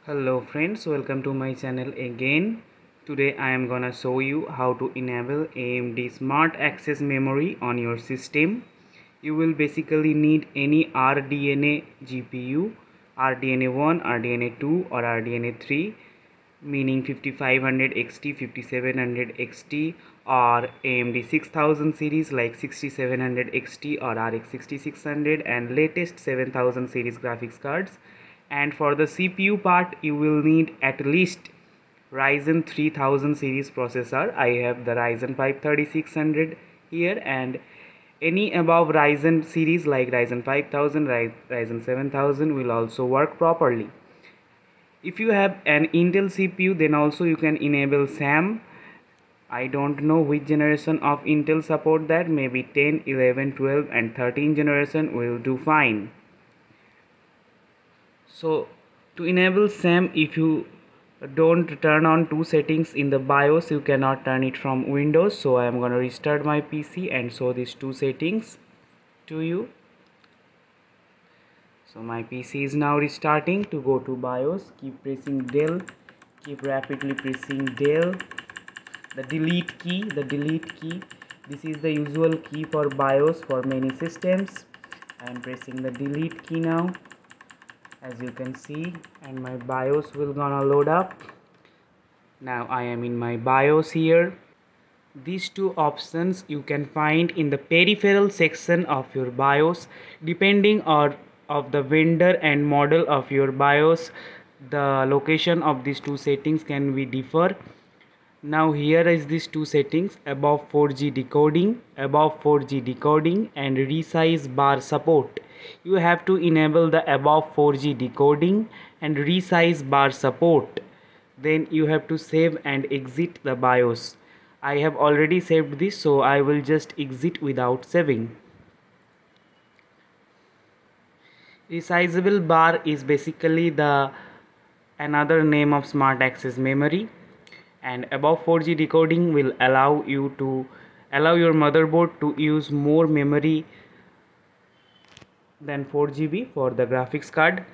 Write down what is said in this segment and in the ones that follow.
Hello friends, welcome to my channel again. Today I am gonna show you how to enable AMD Smart Access Memory on your system. You will basically need any RDNA GPU, RDNA 1, RDNA 2 or RDNA 3, meaning 5500 XT, 5700 XT or AMD 6000 series like 6700 XT or RX 6600 and latest 7000 series graphics cards. And for the CPU part you will need at least Ryzen 3000 series processor. I have the Ryzen 5 3600 here, and any above Ryzen series like Ryzen 5000, Ryzen 7000 will also work properly. If you have an Intel CPU, then also you can enable SAM. I don't know which generation of Intel support that, maybe 10, 11, 12 and 13 generation will do fine. So to enable SAM, if you don't turn on two settings in the BIOS, you cannot turn it from Windows. So I am going to restart my PC and show these two settings to you. So my PC is now restarting. To go to BIOS, keep pressing Del, keep rapidly pressing Del. The delete key, this is the usual key for BIOS for many systems. I am pressing the delete key now, as you can see, and my BIOS will gonna load up. Now I am in my BIOS here. These two options you can find in the peripheral section of your BIOS. Depending on of the vendor and model of your BIOS, the location of these two settings can be differ. Now here is these two settings: above 4G decoding, and resize bar support. You have to enable the above 4G decoding and resize bar support. Then you have to save and exit the BIOS. I have already saved this, so I will just exit without saving. Resizable bar is basically the another name of smart access memory, and above 4G decoding will allow your motherboard to use more memory than 4 GB for the graphics card.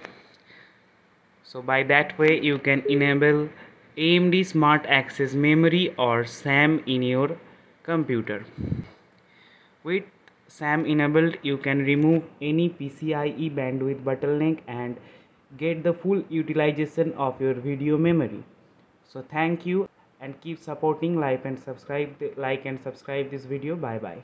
So by that way you can enable AMD Smart Access Memory or SAM in your computer. With SAM enabled, you can remove any PCIe bandwidth bottleneck and get the full utilization of your video memory. So thank you, and keep supporting, like and subscribe this video. Bye bye.